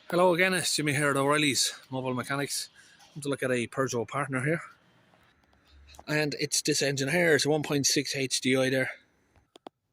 Hello again, it's Jimmy here at O'Reilly's Mobile Mechanics. I'm to look at a Peugeot Partner here. And it's this engine here, it's a 1.6 Hdi there.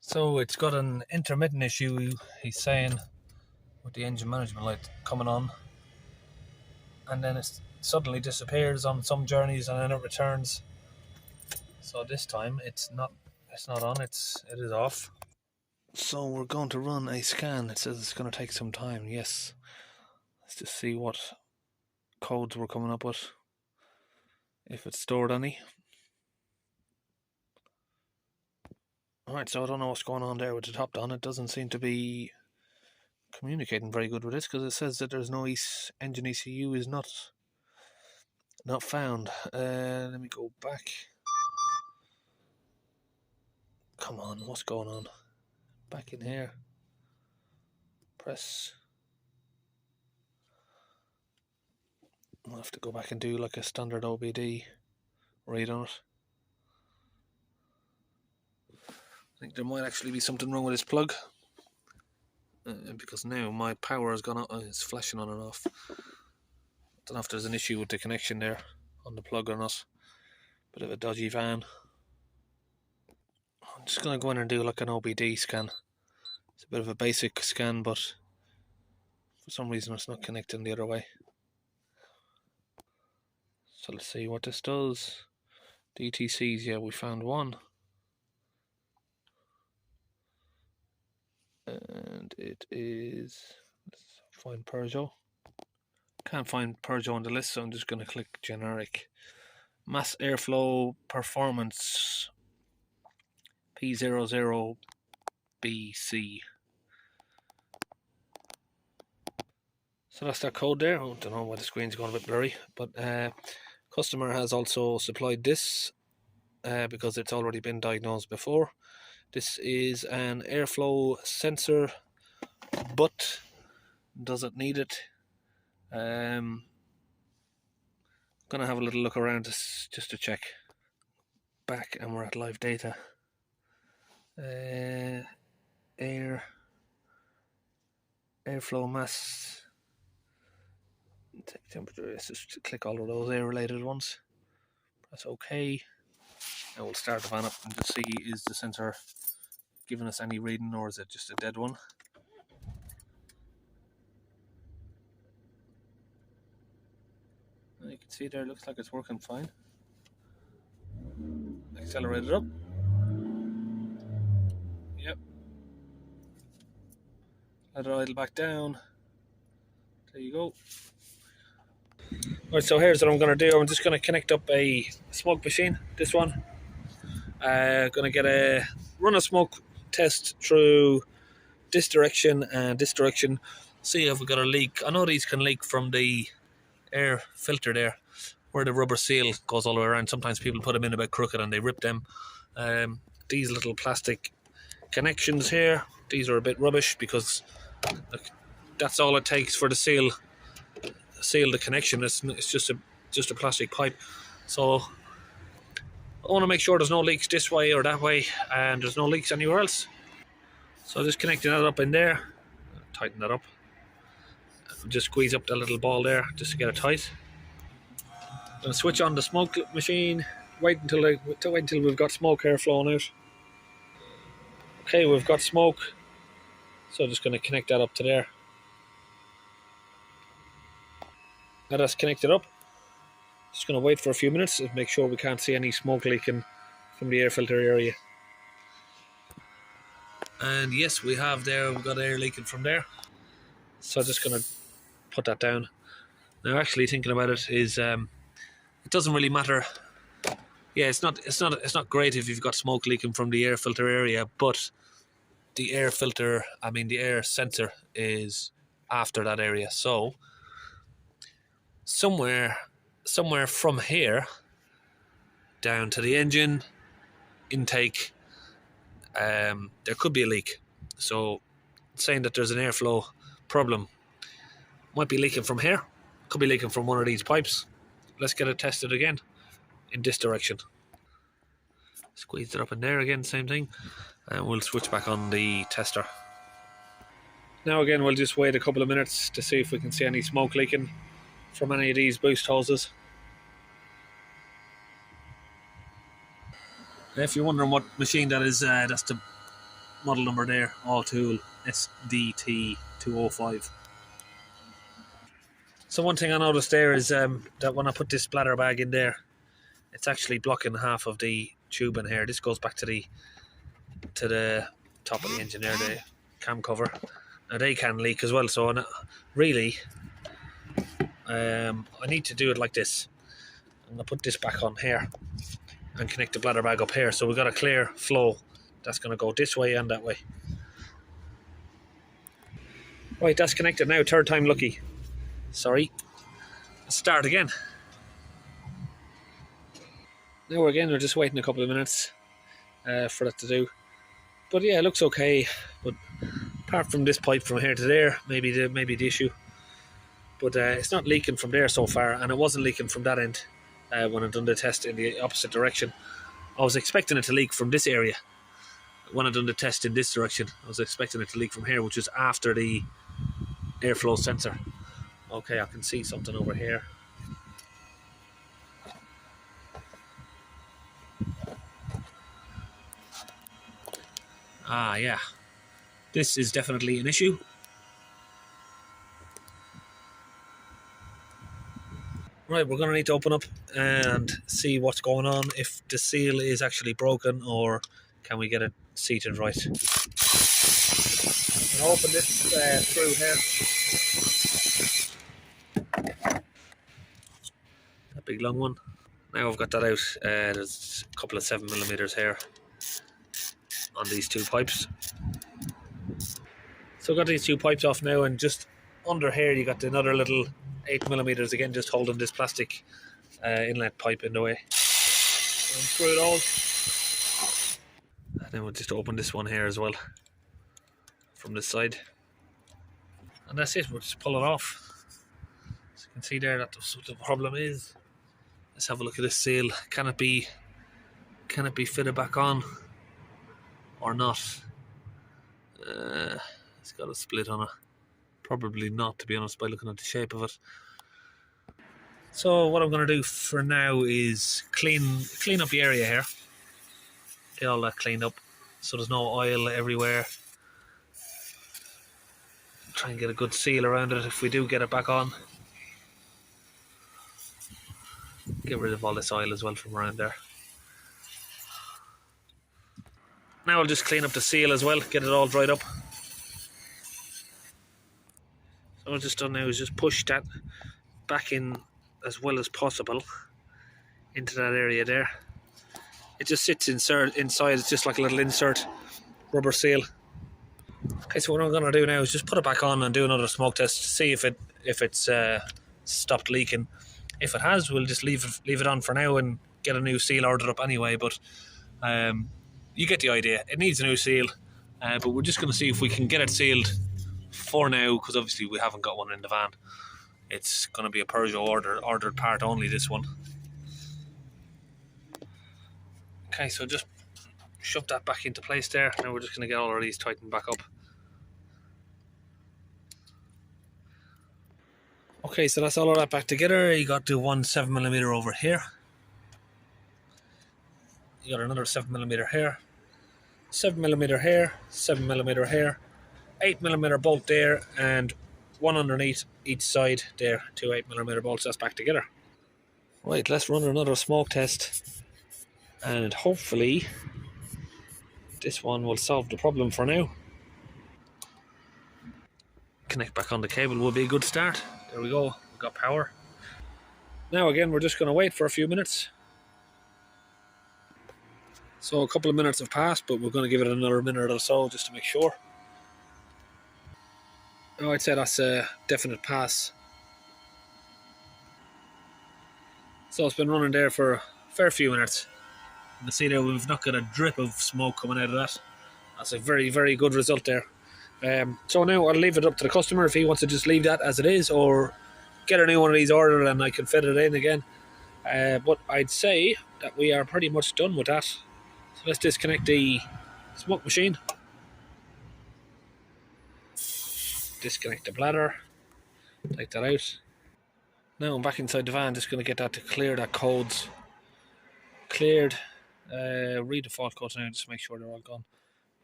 So it's got an intermittent issue, he's saying, with the engine management light coming on. And then it suddenly disappears on some journeys and then it returns. So this time it's not on, it is off. So we're going to run a scan. It says it's going to take some time, yes. Let's just see what codes we're coming up with, if it's stored any. Alright, so I don't know what's going on there with the top down. It doesn't seem to be communicating very good with this, because it says that there's no engine ECU is not found. Let me go back. Come on, what's going on? Back in here. Press. I'll have to go back and do like a standard OBD read on it. I think there might actually be something wrong with this plug, because now my power has gone out. It's flashing on and off. I don't know if there's an issue with the connection there on the plug or not. Bit of a dodgy van. I'm just going to go in and do like an OBD scan. It's a bit of a basic scan, but for some reason it's not connecting the other way. So let's see what this does. DTCs, yeah, we found one. And it is, let's find Peugeot. Can't find Peugeot on the list, so I'm just going to click generic. Mass airflow performance P00BC. So that's that code there. I don't know why the screen's going a bit blurry, but customer has also supplied this because it's already been diagnosed before. This is an airflow sensor, but doesn't need it. Gonna have a little look around this just to check. Back, and we're at live data. Airflow mass. Take temperature. Let's just click all of those air related ones. Press OK. And we'll start the van up and just see, is the sensor giving us any reading, or is it just a dead one? And you can see there, looks like it's working fine. Accelerate it up. Yep. Let it idle back down. There you go. Right, so here's what I'm going to do. I'm just going to connect up a smoke machine, this one. Going to run a smoke test through this direction and this direction. See if we've got a leak. I know these can leak from the air filter there, where the rubber seal goes all the way around. Sometimes people put them in a bit crooked and they rip them. These little plastic connections here, these are a bit rubbish, because that's all it takes for the seal the connection. It's just a plastic pipe. So I want to make sure there's no leaks this way or that way, and there's no leaks anywhere else. So just connecting that up in there, tighten that up, just squeeze up that little ball there just to get it tight. Then switch on the smoke machine, wait until we've got smoke air flowing out. Okay, we've got smoke, so just going to connect that up to there. Now that's connected up. Just going to wait for a few minutes to make sure we can't see any smoke leaking from the air filter area. And yes, we've got air leaking from there. So I'm just going to put that down. Now actually thinking about it is, it doesn't really matter. Yeah, it's not great if you've got smoke leaking from the air filter area, but the air sensor is after that area. So somewhere from here down to the engine intake, there could be a leak. So saying that there's an airflow problem, might be leaking from here, could be leaking from one of these pipes. Let's get it tested again in this direction. Squeezed it up in there again, same thing. And we'll switch back on the tester. Now again, we'll just wait a couple of minutes to see if we can see any smoke leaking from any of these boost hoses. If you're wondering what machine that is, that's the model number there, All Tool SDT205. So one thing I noticed there is that when I put this splatter bag in there, it's actually blocking half of the tube in here. This goes back to the top of the engine there, the cam cover. Now they can leak as well, so really I need to do it like this. I'm going to put this back on here and connect the bladder bag up here, so we've got a clear flow that's going to go this way and that way. Right, that's connected now, third time lucky. Sorry. Let's start again. Now we're just waiting a couple of minutes for that to do. But yeah, it looks okay. But apart from this pipe from here to there, maybe the issue. But it's not leaking from there so far, and it wasn't leaking from that end when I done the test in the opposite direction. I was expecting it to leak from this area. When I done the test in this direction, I was expecting it to leak from here, which is after the airflow sensor. Okay, I can see something over here. Ah, yeah. This is definitely an issue. Right, we're going to need to open up and see what's going on, if the seal is actually broken or can we get it seated right. I'll open this through here. A big long one. Now I've got that out, there's a couple of 7mm here on these two pipes. So I've got these two pipes off now, and just under here you got another little 8mm again, just holding this plastic inlet pipe in the way. Unscrew it all. And then we'll just open this one here as well from this side. And that's it, we'll just pull it off. So you can see there that's what the problem is. Let's have a look at this seal. Can it be fitted back on or not? It's got a split on it. Probably not, to be honest, by looking at the shape of it. So what I'm going to do for now is clean up the area here. Get all that cleaned up so there's no oil everywhere. Try and get a good seal around it if we do get it back on. Get rid of all this oil as well from around there. Now I'll just clean up the seal as well, get it all dried up. So what I've just done now is just push that back in as well as possible into that area there. It just sits inside, it's just like a little insert rubber seal. Okay, so what I'm going to do now is just put it back on and do another smoke test to see if it's stopped leaking. If it has, we'll just leave it on for now and get a new seal ordered up anyway, but you get the idea. It needs a new seal, but we're just going to see if we can get it sealed for now, because obviously we haven't got one in the van. It's going to be a Peugeot ordered part only, this one. Okay, so just shove that back into place there. Now we're just going to get all of these tightened back up. Okay, so that's all of that back together. You got the one 7mm over here. You got another 7mm here. 7mm here, 7mm here, 8mm bolt there, and one underneath each side there. Two 8mm bolts, that's back together. Right, let's run another smoke test, and hopefully this one will solve the problem for now. Connect back on the cable will be a good start. There we go, we've got power. Now again, we're just going to wait for a few minutes. So a couple of minutes have passed, but we're going to give it another minute or so just to make sure. Oh, I'd say that's a definite pass. So it's been running there for a fair few minutes. You can see there we've not got a drip of smoke coming out of that. That's a very, very good result there. So now I'll leave it up to the customer if he wants to just leave that as it is, or get a new one of these ordered and I can fit it in again. But I'd say that we are pretty much done with that. So let's disconnect the smoke machine. Disconnect the bladder. Take that out. Now I'm back inside the van, just going to get that to clear that codes. Cleared. Read the fault codes now, just to make sure they're all gone.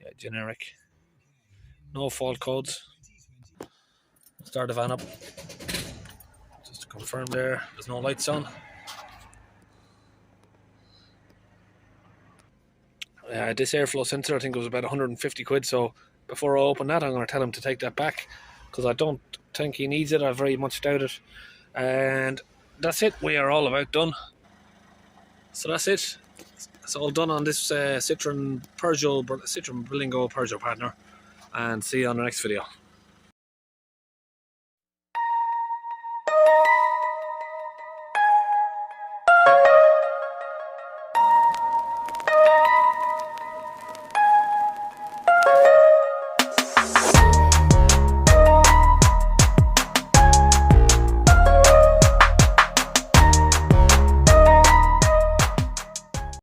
Yeah, generic. No fault codes. Start the van up. Just to confirm there's no lights on. This airflow sensor, I think it was about 150 quid, so before I open that I'm going to tell him to take that back, because I don't think he needs it. I very much doubt it. And that's it, we are all about done. So that's it. It's all done on this Citroen Berlingo Peugeot Partner, and see you on the next video.